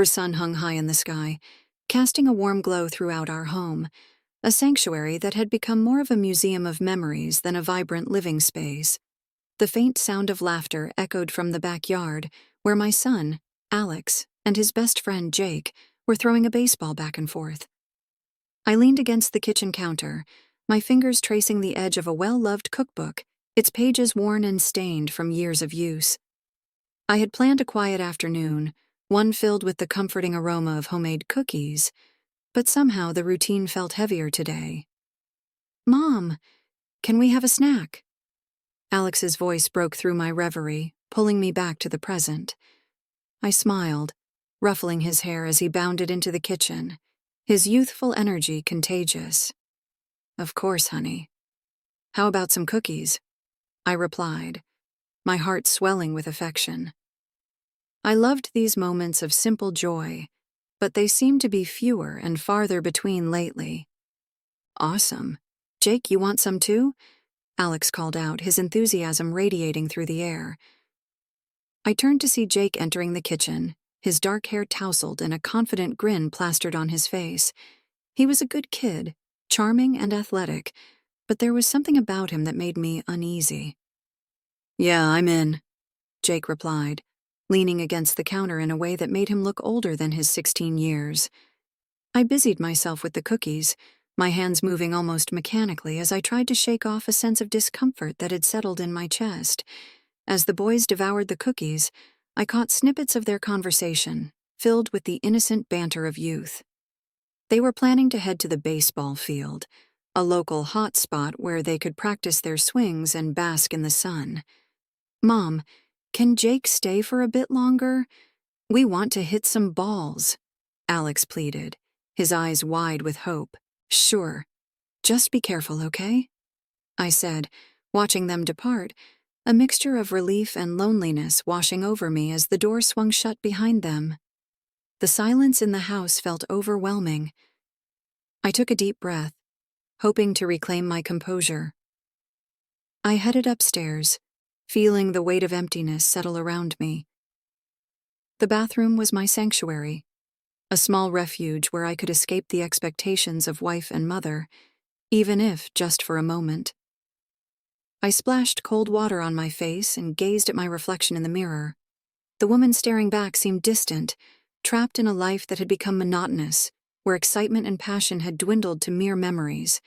Sun hung high in the sky, casting a warm glow throughout our home, a sanctuary that had become more of a museum of memories than a vibrant living space. The faint sound of laughter echoed from the backyard, where my son, Alex, and his best friend, Jake, were throwing a baseball back and forth. I leaned against the kitchen counter, my fingers tracing the edge of a well-loved cookbook, its pages worn and stained from years of use. I had planned a quiet afternoon, one filled with the comforting aroma of homemade cookies, but somehow the routine felt heavier today. "Mom, can we have a snack?" Alex's voice broke through my reverie, pulling me back to the present. I smiled, ruffling his hair as he bounded into the kitchen, his youthful energy contagious. "Of course, honey. How about some cookies?" I replied, my heart swelling with affection. I loved these moments of simple joy, but they seemed to be fewer and farther between lately. "Awesome. Jake, you want some too?" Alex called out, his enthusiasm radiating through the air. I turned to see Jake entering the kitchen, his dark hair tousled and a confident grin plastered on his face. He was a good kid, charming and athletic, but there was something about him that made me uneasy. "Yeah, I'm in," Jake replied, leaning against the counter in a way that made him look older than his 16 years. I busied myself with the cookies, my hands moving almost mechanically as I tried to shake off a sense of discomfort that had settled in my chest. As the boys devoured the cookies, I caught snippets of their conversation, filled with the innocent banter of youth. They were planning to head to the baseball field, a local hot spot where they could practice their swings and bask in the sun. "Mom, can Jake stay for a bit longer? We want to hit some balls," Alex pleaded, his eyes wide with hope. "Sure. Just be careful, okay?" I said, watching them depart, a mixture of relief and loneliness washing over me as the door swung shut behind them. The silence in the house felt overwhelming. I took a deep breath, hoping to reclaim my composure. I headed upstairs, feeling the weight of emptiness settle around me. The bathroom was my sanctuary, a small refuge where I could escape the expectations of wife and mother, even if just for a moment. I splashed cold water on my face and gazed at my reflection in the mirror. The woman staring back seemed distant, trapped in a life that had become monotonous, where excitement and passion had dwindled to mere memories.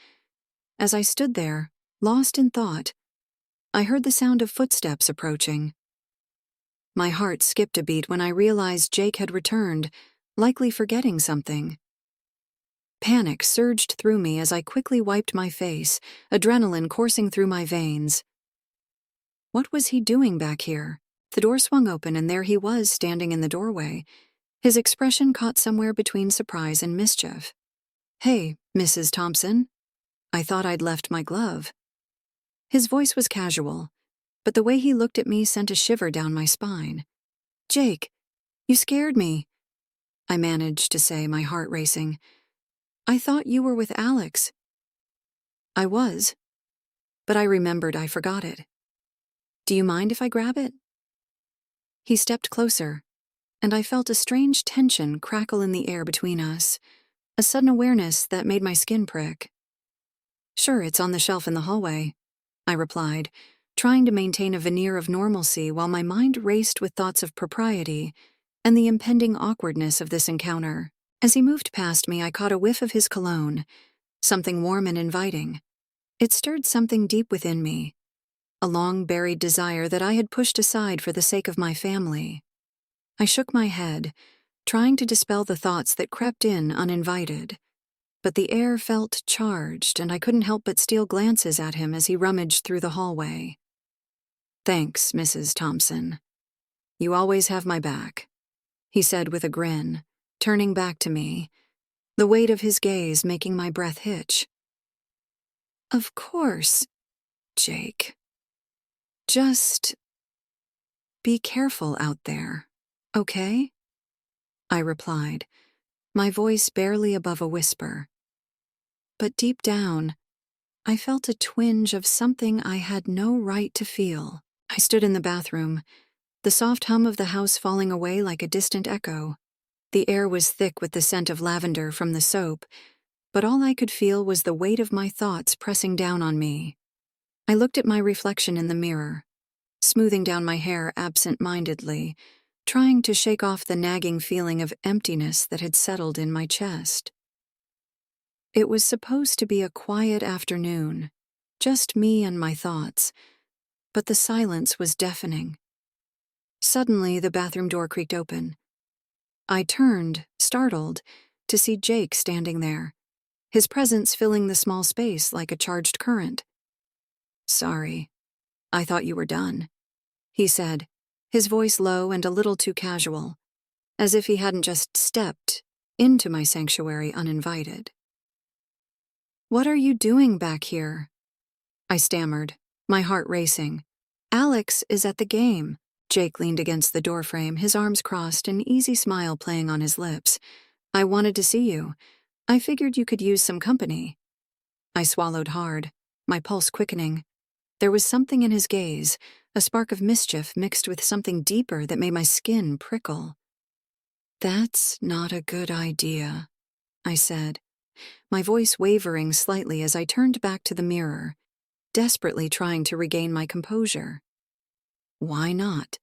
As I stood there, lost in thought, I heard the sound of footsteps approaching. My heart skipped a beat when I realized Jake had returned, likely forgetting something. Panic surged through me as I quickly wiped my face, adrenaline coursing through my veins. What was he doing back here? The door swung open and there he was standing in the doorway, his expression caught somewhere between surprise and mischief. "Hey, Mrs. Thompson. I thought I'd left my glove." His voice was casual, but the way he looked at me sent a shiver down my spine. "Jake, you scared me," I managed to say, my heart racing. "I thought you were with Alex." I was, but I remembered I forgot it. "Do you mind if I grab it?" He stepped closer, and I felt a strange tension crackle in the air between us, a sudden awareness that made my skin prick. "Sure, it's on the shelf in the hallway," I replied, trying to maintain a veneer of normalcy while my mind raced with thoughts of propriety and the impending awkwardness of this encounter. As he moved past me, I caught a whiff of his cologne, something warm and inviting. It stirred something deep within me, a long-buried desire that I had pushed aside for the sake of my family. I shook my head, trying to dispel the thoughts that crept in uninvited. But the air felt charged, and I couldn't help but steal glances at him as he rummaged through the hallway. "Thanks, Mrs. Thompson. You always have my back," he said with a grin, turning back to me, the weight of his gaze making my breath hitch. "Of course, Jake. Just be careful out there, okay?" I replied, my voice barely above a whisper. But deep down, I felt a twinge of something I had no right to feel. I stood in the bathroom, the soft hum of the house falling away like a distant echo. The air was thick with the scent of lavender from the soap, but all I could feel was the weight of my thoughts pressing down on me. I looked at my reflection in the mirror, smoothing down my hair absent-mindedly, trying to shake off the nagging feeling of emptiness that had settled in my chest. It was supposed to be a quiet afternoon, just me and my thoughts, but the silence was deafening. Suddenly, the bathroom door creaked open. I turned, startled, to see Jake standing there, his presence filling the small space like a charged current. "Sorry, I thought you were done," he said, his voice low and a little too casual, as if he hadn't just stepped into my sanctuary uninvited. "What are you doing back here?" I stammered, my heart racing. "Alex is at the game." Jake leaned against the doorframe, his arms crossed, an easy smile playing on his lips. "I wanted to see you. I figured you could use some company." I swallowed hard, my pulse quickening. There was something in his gaze, a spark of mischief mixed with something deeper that made my skin prickle. "That's not a good idea," I said, my voice wavering slightly as I turned back to the mirror, desperately trying to regain my composure. "Why not?"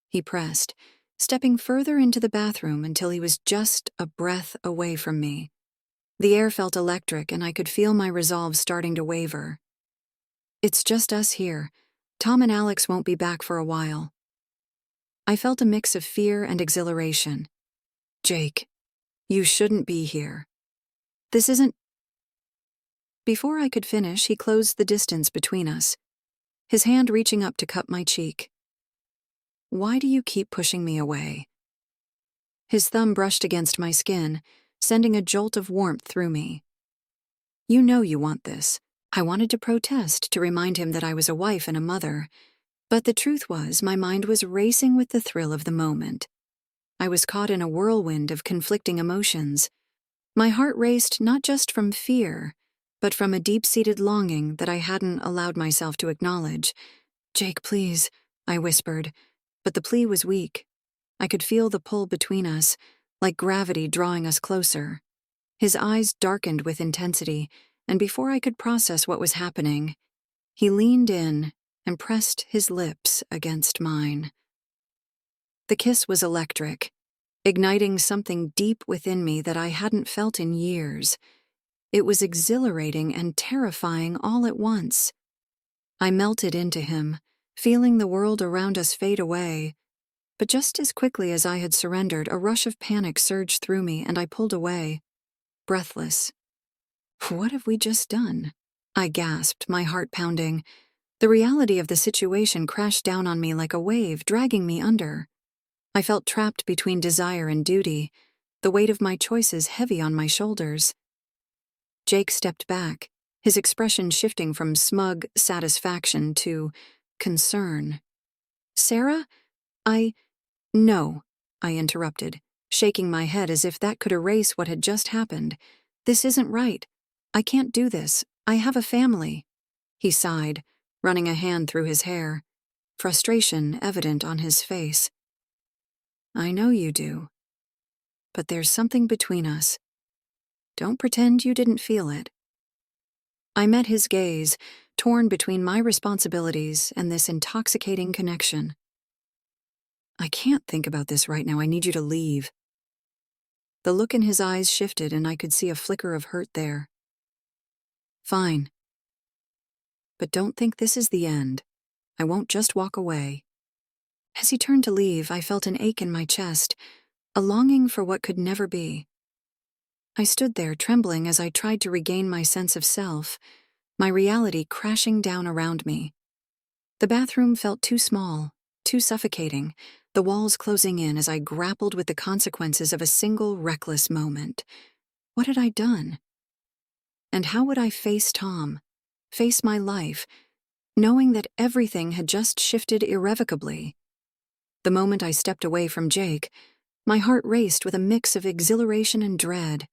he pressed, stepping further into the bathroom until he was just a breath away from me. The air felt electric and I could feel my resolve starting to waver. "It's just us here. Tom and Alex won't be back for a while." I felt a mix of fear and exhilaration. "Jake, you shouldn't be here. This isn't—" Before I could finish, he closed the distance between us, his hand reaching up to cup my cheek. "Why do you keep pushing me away?" His thumb brushed against my skin, sending a jolt of warmth through me. "You know you want this." I wanted to protest, to remind him that I was a wife and a mother, but the truth was my mind was racing with the thrill of the moment. I was caught in a whirlwind of conflicting emotions. My heart raced not just from fear, but from a deep-seated longing that I hadn't allowed myself to acknowledge. "Jake, please," I whispered, but the plea was weak. I could feel the pull between us, like gravity drawing us closer. His eyes darkened with intensity, and before I could process what was happening, he leaned in and pressed his lips against mine. The kiss was electric, igniting something deep within me that I hadn't felt in years. It was exhilarating and terrifying all at once. I melted into him, feeling the world around us fade away. But just as quickly as I had surrendered, a rush of panic surged through me and I pulled away, breathless. "What have we just done?" I gasped, my heart pounding. The reality of the situation crashed down on me like a wave, dragging me under. I felt trapped between desire and duty, the weight of my choices heavy on my shoulders. Jake stepped back, his expression shifting from smug satisfaction to concern. "Sarah? No," I interrupted, shaking my head as if that could erase what had just happened. "This isn't right. I can't do this. I have a family." He sighed, running a hand through his hair, frustration evident on his face. "I know you do. But there's something between us. Don't pretend you didn't feel it." I met his gaze, torn between my responsibilities and this intoxicating connection. "I can't think about this right now. I need you to leave." The look in his eyes shifted and I could see a flicker of hurt there. "Fine. But don't think this is the end. I won't just walk away." As he turned to leave, I felt an ache in my chest, a longing for what could never be. I stood there trembling as I tried to regain my sense of self, my reality crashing down around me. The bathroom felt too small, too suffocating, the walls closing in as I grappled with the consequences of a single reckless moment. What had I done? And how would I face Tom, face my life, knowing that everything had just shifted irrevocably? The moment I stepped away from Jake, my heart raced with a mix of exhilaration and dread.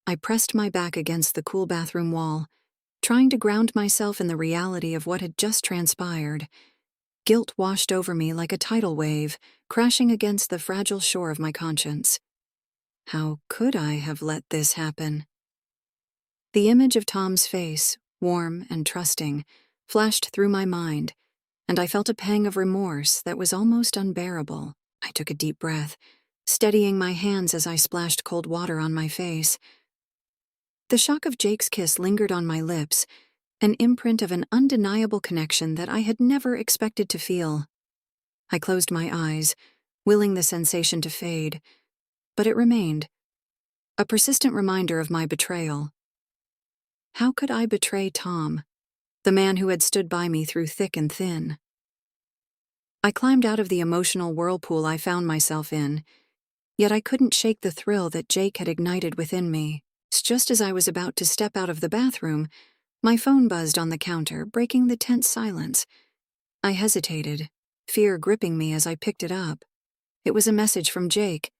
I pressed my back against the cool bathroom wall, trying to ground myself in the reality of what had just transpired. Guilt washed over me like a tidal wave, crashing against the fragile shore of my conscience. How could I have let this happen? The image of Tom's face, warm and trusting, flashed through my mind, and I felt a pang of remorse that was almost unbearable. I took a deep breath, steadying my hands as I splashed cold water on my face. The shock of Jake's kiss lingered on my lips, an imprint of an undeniable connection that I had never expected to feel. I closed my eyes, willing the sensation to fade, but it remained, a persistent reminder of my betrayal. How could I betray Tom, the man who had stood by me through thick and thin? I climbed out of the emotional whirlpool I found myself in, yet I couldn't shake the thrill that Jake had ignited within me. Just as I was about to step out of the bathroom, my phone buzzed on the counter, breaking the tense silence. I hesitated, fear gripping me as I picked it up. It was a message from Jake.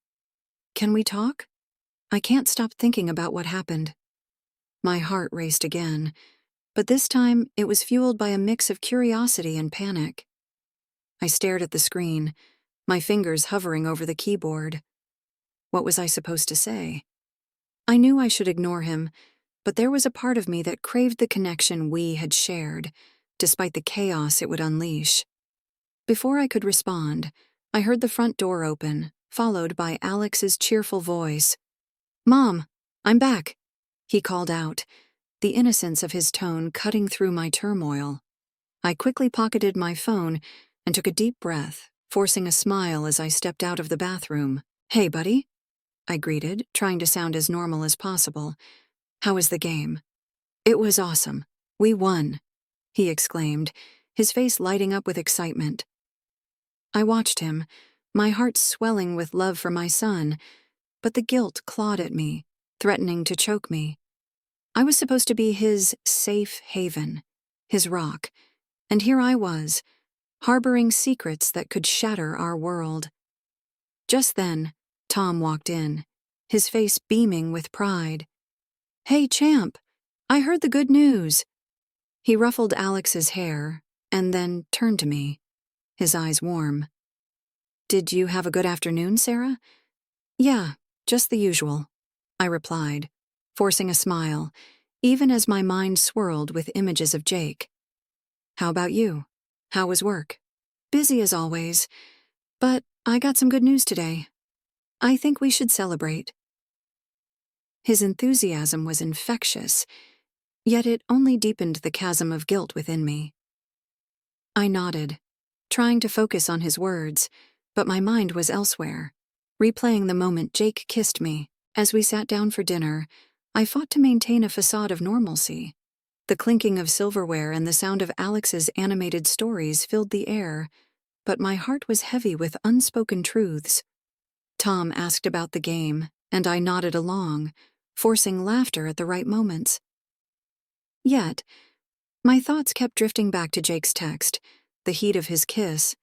"Can we talk? I can't stop thinking about what happened." My heart raced again, but this time it was fueled by a mix of curiosity and panic. I stared at the screen, my fingers hovering over the keyboard. What was I supposed to say? I knew I should ignore him, but there was a part of me that craved the connection we had shared, despite the chaos it would unleash. Before I could respond, I heard the front door open, followed by Alex's cheerful voice. "Mom, I'm back," he called out, the innocence of his tone cutting through my turmoil. I quickly pocketed my phone and took a deep breath, forcing a smile as I stepped out of the bathroom. "Hey, buddy," I greeted, trying to sound as normal as possible. "How was the game?" "It was awesome. We won," he exclaimed, his face lighting up with excitement. I watched him, my heart swelling with love for my son, but the guilt clawed at me, threatening to choke me. I was supposed to be his safe haven, his rock, and here I was, harboring secrets that could shatter our world. Just then, Tom walked in, his face beaming with pride. "Hey, champ, I heard the good news." He ruffled Alex's hair and then turned to me, his eyes warm. "Did you have a good afternoon, Sarah?" "Yeah, just the usual," I replied, forcing a smile, even as my mind swirled with images of Jake. "How about you? How was work?" "Busy as always, but I got some good news today. I think we should celebrate." His enthusiasm was infectious, yet it only deepened the chasm of guilt within me. I nodded, trying to focus on his words, but my mind was elsewhere, replaying the moment Jake kissed me. As we sat down for dinner, I fought to maintain a facade of normalcy. The clinking of silverware and the sound of Alex's animated stories filled the air, but my heart was heavy with unspoken truths. Tom asked about the game, and I nodded along, forcing laughter at the right moments. Yet, my thoughts kept drifting back to Jake's text, the heat of his kiss,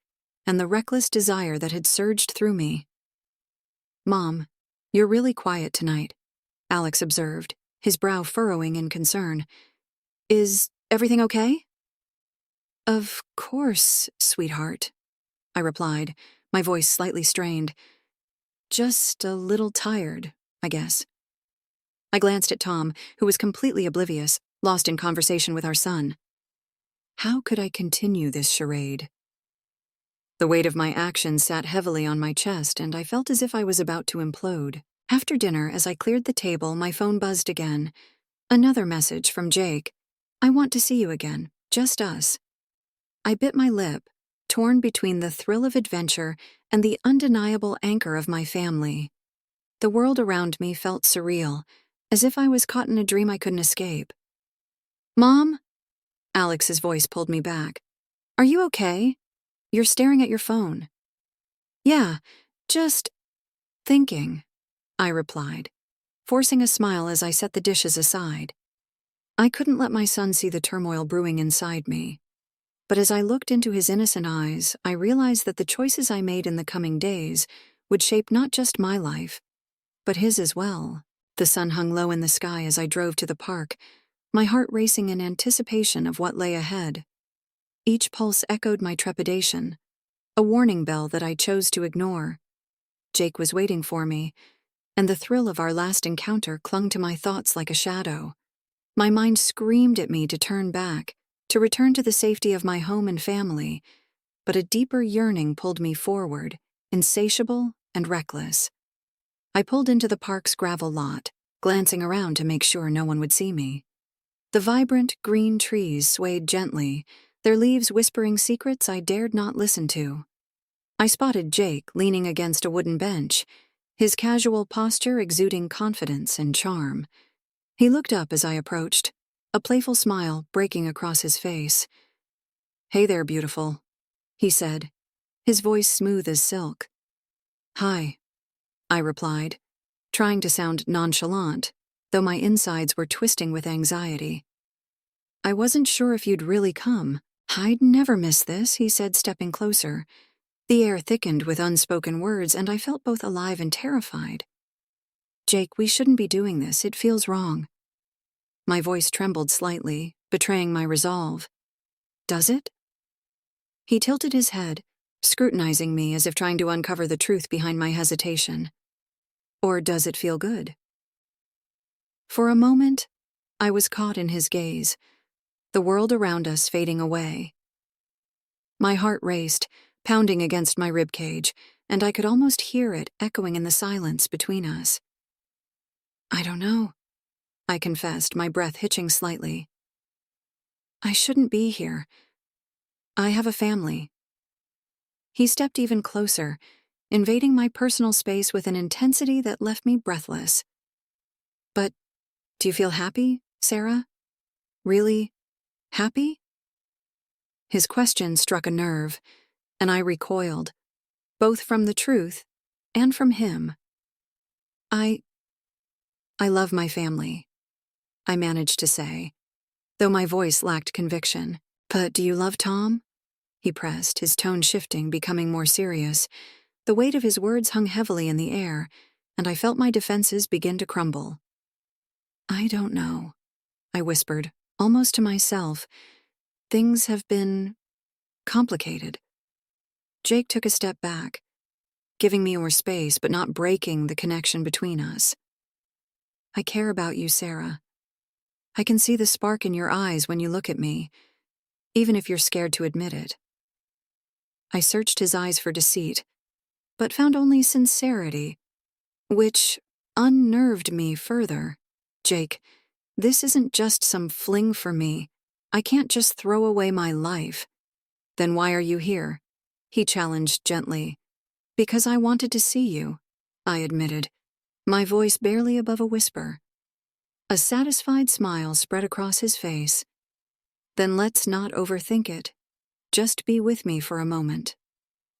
and the reckless desire that had surged through me. "Mom, you're really quiet tonight," Alex observed, his brow furrowing in concern. "Is everything okay?" "Of course, sweetheart," I replied, my voice slightly strained. "Just a little tired, I guess." I glanced at Tom, who was completely oblivious, lost in conversation with our son. How could I continue this charade? The weight of my actions sat heavily on my chest, and I felt as if I was about to implode. After dinner, as I cleared the table, my phone buzzed again. Another message from Jake. "I want to see you again, just us." I bit my lip, torn between the thrill of adventure and the undeniable anchor of my family. The world around me felt surreal, as if I was caught in a dream I couldn't escape. "Mom?" Alex's voice pulled me back. "Are you okay? You're staring at your phone." "Yeah, just thinking," I replied, forcing a smile as I set the dishes aside. I couldn't let my son see the turmoil brewing inside me. But as I looked into his innocent eyes, I realized that the choices I made in the coming days would shape not just my life, but his as well. The sun hung low in the sky as I drove to the park, my heart racing in anticipation of what lay ahead. Each pulse echoed my trepidation, a warning bell that I chose to ignore. Jake was waiting for me, and the thrill of our last encounter clung to my thoughts like a shadow. My mind screamed at me to turn back, to return to the safety of my home and family, but a deeper yearning pulled me forward, insatiable and reckless. I pulled into the park's gravel lot, glancing around to make sure no one would see me. The vibrant green trees swayed gently, their leaves whispering secrets I dared not listen to. I spotted Jake leaning against a wooden bench, his casual posture exuding confidence and charm. He looked up as I approached, a playful smile breaking across his face. "Hey there, beautiful," he said, his voice smooth as silk. "Hi," I replied, trying to sound nonchalant, though my insides were twisting with anxiety. "I wasn't sure if you'd really come. I'd never miss this," he said, stepping closer. The air thickened with unspoken words, and I felt both alive and terrified. "Jake, we shouldn't be doing this. It feels wrong." My voice trembled slightly, betraying my resolve. "Does it?" He tilted his head, scrutinizing me as if trying to uncover the truth behind my hesitation. "Or does it feel good?" For a moment, I was caught in his gaze, the world around us fading away. My heart raced, pounding against my ribcage, and I could almost hear it echoing in the silence between us. "I don't know," I confessed, my breath hitching slightly. "I shouldn't be here. I have a family." He stepped even closer, invading my personal space with an intensity that left me breathless. "But do you feel happy, Sarah? Really happy?" His question struck a nerve, and I recoiled, both from the truth and from him. I love my family," I managed to say, though my voice lacked conviction. "But do you love Tom?" he pressed, his tone shifting, becoming more serious. The weight of his words hung heavily in the air, and I felt my defenses begin to crumble. "I don't know," I whispered, almost to myself. "Things have been complicated." Jake took a step back, giving me more space but not breaking the connection between us. "I care about you, Sarah. I can see the spark in your eyes when you look at me, even if you're scared to admit it." I searched his eyes for deceit, but found only sincerity, which unnerved me further. "Jake, this isn't just some fling for me. I can't just throw away my life." "Then why are you here?" he challenged gently. "Because I wanted to see you," I admitted, my voice barely above a whisper. A satisfied smile spread across his face. "Then let's not overthink it. Just be with me for a moment.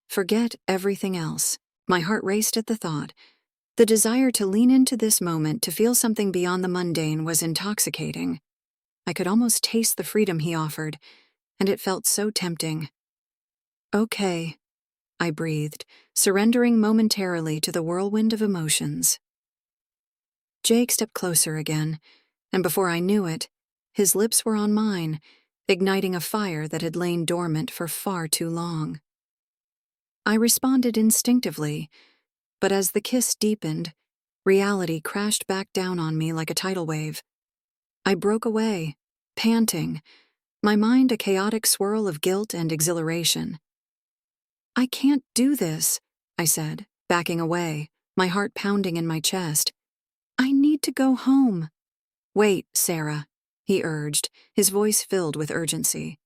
Forget everything else." My heart raced at the thought. The desire to lean into this moment, to feel something beyond the mundane, was intoxicating. I could almost taste the freedom he offered, and it felt so tempting. "Okay," I breathed, surrendering momentarily to the whirlwind of emotions. Jake stepped closer again, and before I knew it, his lips were on mine, igniting a fire that had lain dormant for far too long. I responded instinctively, but as the kiss deepened, reality crashed back down on me like a tidal wave. I broke away, panting, my mind a chaotic swirl of guilt and exhilaration. "I can't do this," I said, backing away, my heart pounding in my chest. "I need to go home." "Wait, Sarah," he urged, his voice filled with urgency.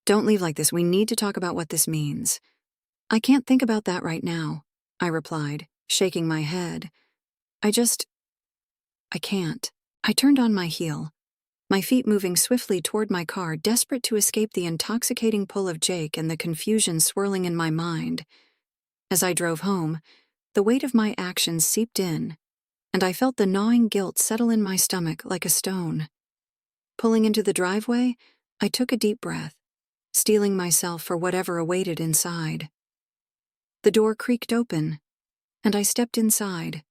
"Don't leave like this. We need to talk about what this means." "I can't think about that right now," I replied, shaking my head. I can't." I turned on my heel, my feet moving swiftly toward my car, desperate to escape the intoxicating pull of Jake and the confusion swirling in my mind. As I drove home, the weight of my actions seeped in, and I felt the gnawing guilt settle in my stomach like a stone. Pulling into the driveway, I took a deep breath, steeling myself for whatever awaited inside. The door creaked open, and I stepped inside,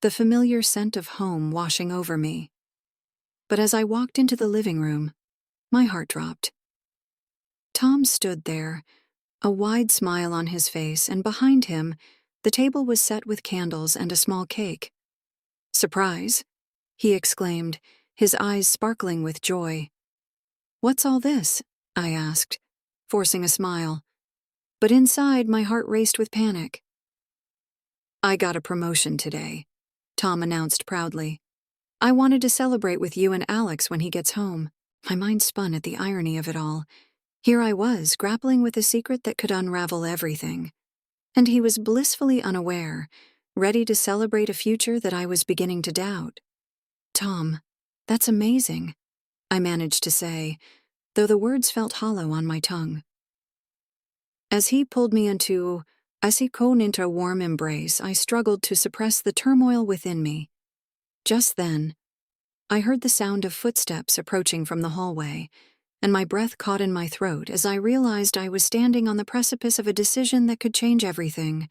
the familiar scent of home washing over me. But as I walked into the living room, my heart dropped. Tom stood there, a wide smile on his face, and behind him, the table was set with candles and a small cake. Surprise? He exclaimed, his eyes sparkling with joy. What's all this? I asked, forcing a smile. But inside, my heart raced with panic. I got a promotion today, Tom announced proudly. I wanted to celebrate with you and Alex when he gets home. My mind spun at the irony of it all. Here I was, grappling with a secret that could unravel everything. And he was blissfully unaware, ready to celebrate a future that I was beginning to doubt. Tom, that's amazing, I managed to say, though the words felt hollow on my tongue. As he pulled me into a warm embrace, I struggled to suppress the turmoil within me. Just then, I heard the sound of footsteps approaching from the hallway, and my breath caught in my throat as I realized I was standing on the precipice of a decision that could change everything.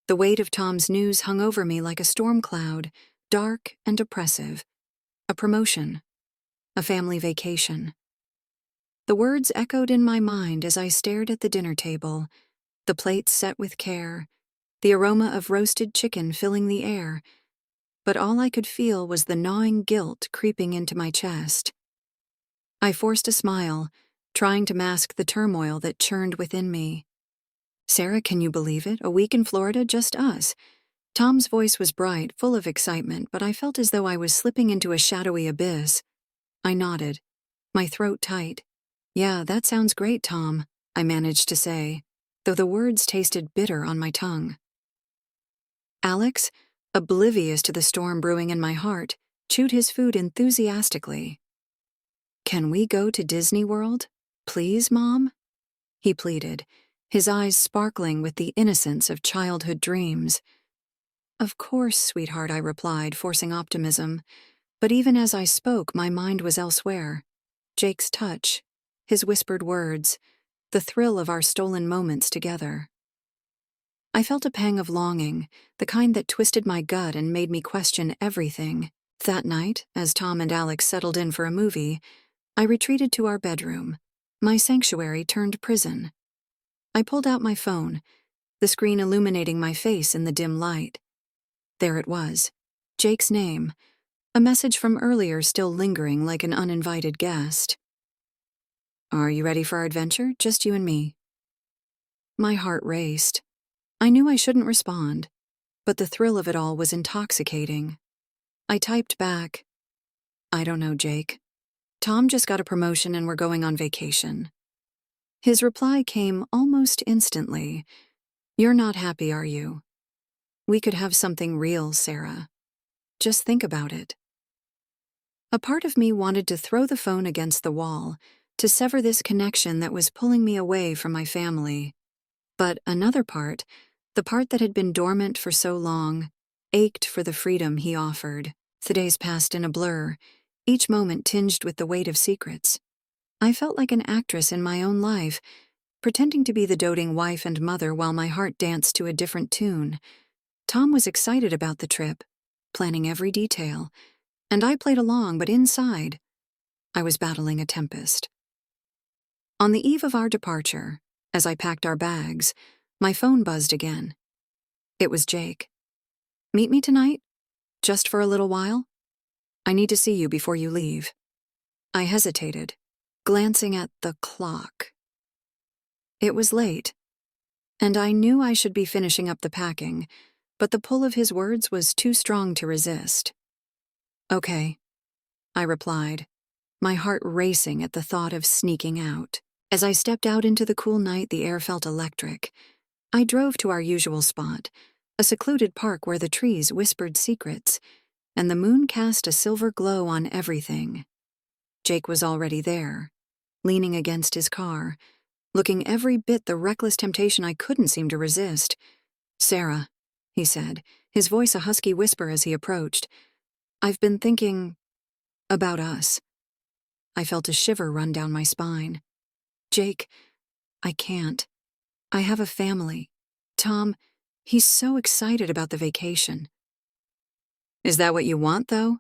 The weight of Tom's news hung over me like a storm cloud, dark and oppressive. A promotion. A family vacation. The words echoed in my mind as I stared at the dinner table, the plates set with care, the aroma of roasted chicken filling the air, but all I could feel was the gnawing guilt creeping into my chest. I forced a smile, trying to mask the turmoil that churned within me. Sarah, can you believe it? A week in Florida, just us. Tom's voice was bright, full of excitement, but I felt as though I was slipping into a shadowy abyss. I nodded, my throat tight. Yeah, that sounds great, Tom, I managed to say, though the words tasted bitter on my tongue. Alex, oblivious to the storm brewing in my heart, chewed his food enthusiastically. Can we go to Disney World? Please, Mom? He pleaded, his eyes sparkling with the innocence of childhood dreams. Of course, sweetheart, I replied, forcing optimism. But even as I spoke, my mind was elsewhere. Jake's touch, his whispered words, the thrill of our stolen moments together. I felt a pang of longing, the kind that twisted my gut and made me question everything. That night, as Tom and Alex settled in for a movie, I retreated to our bedroom, my sanctuary turned prison. I pulled out my phone, the screen illuminating my face in the dim light. There it was, Jake's name, a message from earlier still lingering like an uninvited guest. Are you ready for our adventure? Just you and me. My heart raced. I knew I shouldn't respond, but the thrill of it all was intoxicating. I typed back, I don't know, Jake. Tom just got a promotion and we're going on vacation. His reply came almost instantly. You're not happy, are you? We could have something real, Sarah. Just think about it. A part of me wanted to throw the phone against the wall, to sever this connection that was pulling me away from my family. But another part, the part that had been dormant for so long, ached for the freedom he offered. The days passed in a blur, each moment tinged with the weight of secrets. I felt like an actress in my own life, pretending to be the doting wife and mother while my heart danced to a different tune. Tom was excited about the trip, planning every detail, and I played along, but inside, I was battling a tempest. On the eve of our departure, as I packed our bags, my phone buzzed again. It was Jake. Meet me tonight? Just for a little while? I need to see you before you leave. I hesitated, glancing at the clock. It was late, and I knew I should be finishing up the packing, but the pull of his words was too strong to resist. Okay, I replied, my heart racing at the thought of sneaking out. As I stepped out into the cool night, the air felt electric. I drove to our usual spot, a secluded park where the trees whispered secrets, and the moon cast a silver glow on everything. Jake was already there, leaning against his car, looking every bit the reckless temptation I couldn't seem to resist. Sarah, he said, his voice a husky whisper as he approached. I've been thinking about us. I felt a shiver run down my spine. Jake, I can't. I have a family. Tom, he's so excited about the vacation. Is that what you want, though?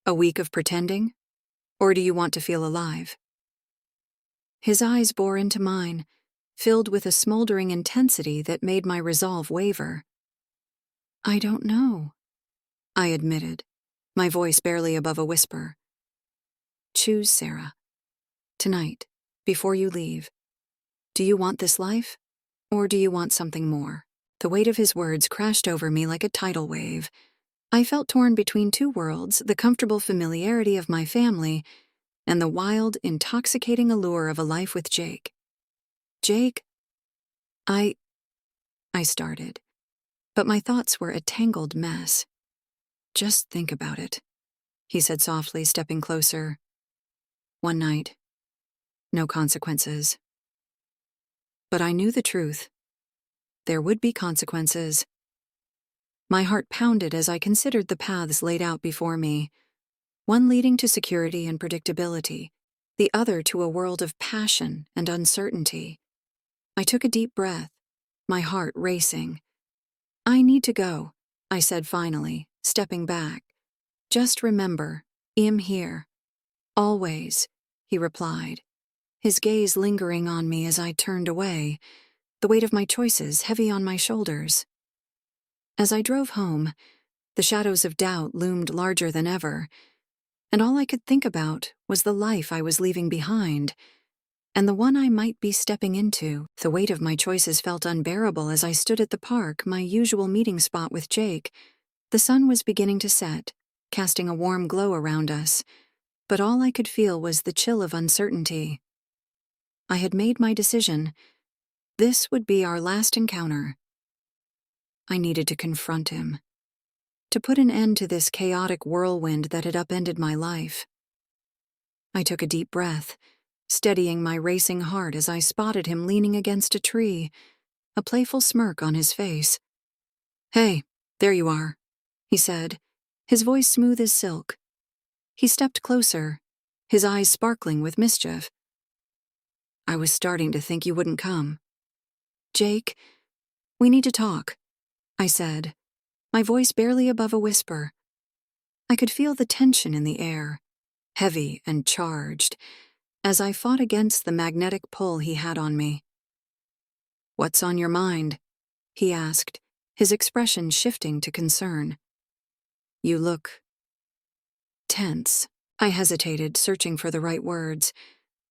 A week of pretending? Or do you want to feel alive? His eyes bore into mine, filled with a smoldering intensity that made my resolve waver. I don't know, I admitted, my voice barely above a whisper. Choose, Sarah. Tonight, before you leave. Do you want this life, or do you want something more? The weight of his words crashed over me like a tidal wave. I felt torn between two worlds, the comfortable familiarity of my family and the wild, intoxicating allure of a life with Jake. Jake? I started, but my thoughts were a tangled mess. Just think about it, he said softly, stepping closer. One night. No consequences. But I knew the truth. There would be consequences. My heart pounded as I considered the paths laid out before me, one leading to security and predictability, the other to a world of passion and uncertainty. I took a deep breath, my heart racing. I need to go, I said finally, stepping back. Just remember, I'm here. Always, he replied, his gaze lingering on me as I turned away, the weight of my choices heavy on my shoulders. As I drove home, the shadows of doubt loomed larger than ever, and all I could think about was the life I was leaving behind, and the one I might be stepping into. The weight of my choices felt unbearable as I stood at the park, my usual meeting spot with Jake. The sun was beginning to set, casting a warm glow around us, but all I could feel was the chill of uncertainty. I had made my decision. This would be our last encounter. I needed to confront him, to put an end to this chaotic whirlwind that had upended my life. I took a deep breath, steadying my racing heart as I spotted him leaning against a tree, a playful smirk on his face. Hey, there you are, he said, his voice smooth as silk. He stepped closer, his eyes sparkling with mischief. I was starting to think you wouldn't come. Jake, we need to talk, I said, my voice barely above a whisper. I could feel the tension in the air, heavy and charged, as I fought against the magnetic pull he had on me. What's on your mind? He asked, his expression shifting to concern. You look tense. I hesitated, searching for the right words.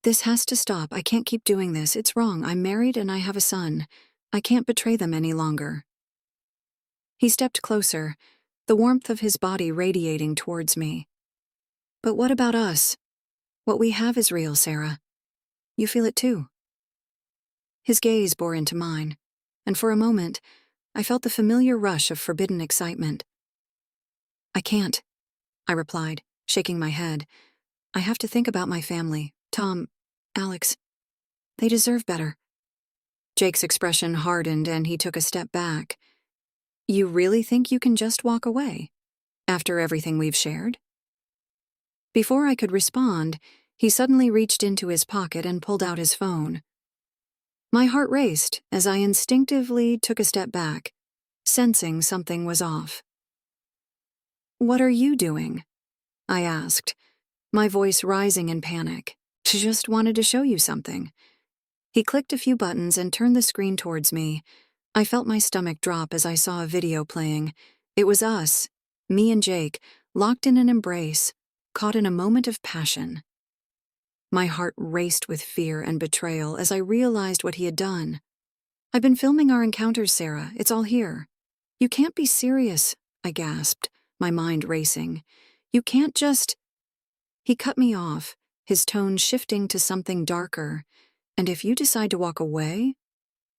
This has to stop. I can't keep doing this. It's wrong. I'm married and I have a son. I can't betray them any longer. He stepped closer, the warmth of his body radiating towards me. But what about us? What we have is real, Sarah. You feel it too. His gaze bore into mine, and for a moment, I felt the familiar rush of forbidden excitement. I can't, I replied, shaking my head. I have to think about my family, Tom, Alex. They deserve better. Jake's expression hardened and he took a step back. You really think you can just walk away, after everything we've shared? Before I could respond, he suddenly reached into his pocket and pulled out his phone. My heart raced as I instinctively took a step back, sensing something was off. What are you doing? I asked, my voice rising in panic. Just wanted to show you something. He clicked a few buttons and turned the screen towards me. I felt my stomach drop as I saw a video playing. It was us, me and Jake, locked in an embrace, caught in a moment of passion. My heart raced with fear and betrayal as I realized what he had done. I've been filming our encounters, Sarah. It's all here. You can't be serious, I gasped, my mind racing. You can't just... He cut me off, his tone shifting to something darker. And if you decide to walk away,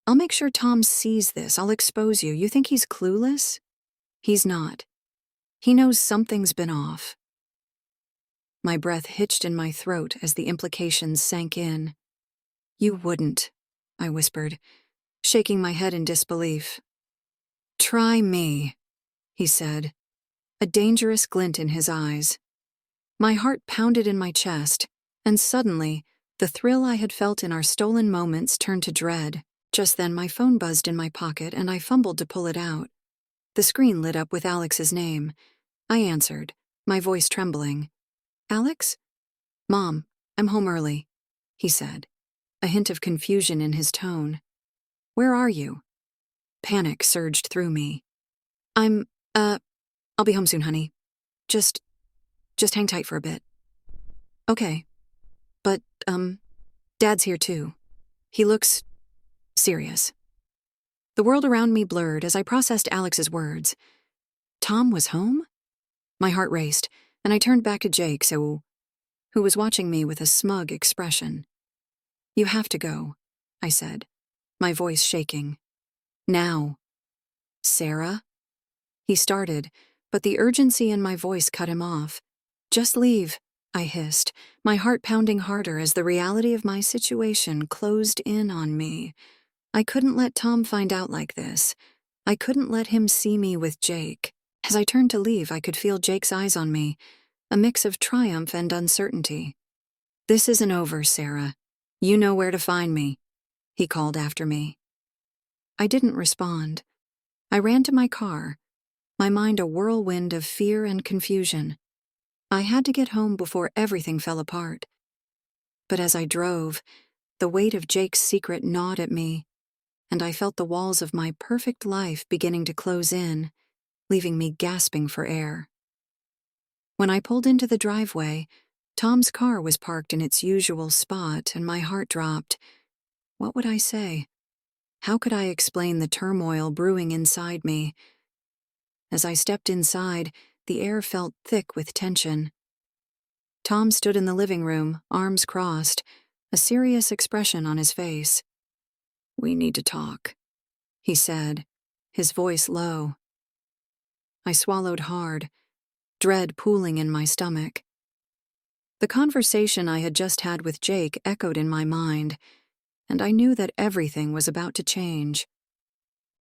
I'll make sure Tom sees this. I'll expose you. You think he's clueless? He's not. He knows something's been off. My breath hitched in my throat as the implications sank in. You wouldn't, I whispered, shaking my head in disbelief. Try me, he said, a dangerous glint in his eyes. My heart pounded in my chest, and suddenly, the thrill I had felt in our stolen moments turned to dread. Just then my phone buzzed in my pocket and I fumbled to pull it out. The screen lit up with Alex's name. I answered, my voice trembling. Alex? Mom, I'm home early, he said, a hint of confusion in his tone. Where are you? Panic surged through me. I'll be home soon, honey. Just Just hang tight for a bit. Okay. But, Dad's here too. He looks serious. The world around me blurred as I processed Alex's words. Tom was home? My heart raced, and I turned back to Jake, who was watching me with a smug expression. You have to go, I said, my voice shaking. Now. Sarah? He started, but the urgency in my voice cut him off. Just leave, I hissed, my heart pounding harder as the reality of my situation closed in on me. I couldn't let Tom find out like this. I couldn't let him see me with Jake. As I turned to leave, I could feel Jake's eyes on me, a mix of triumph and uncertainty. This isn't over, Sarah. You know where to find me, he called after me. I didn't respond. I ran to my car, my mind a whirlwind of fear and confusion. I had to get home before everything fell apart. But as I drove, the weight of Jake's secret gnawed at me, and I felt the walls of my perfect life beginning to close in, leaving me gasping for air. When I pulled into the driveway, Tom's car was parked in its usual spot, and my heart dropped. What would I say? How could I explain the turmoil brewing inside me? As I stepped inside, the air felt thick with tension. Tom stood in the living room, arms crossed, a serious expression on his face. We need to talk, he said, his voice low. I swallowed hard, dread pooling in my stomach. The conversation I had just had with Jake echoed in my mind, and I knew that everything was about to change.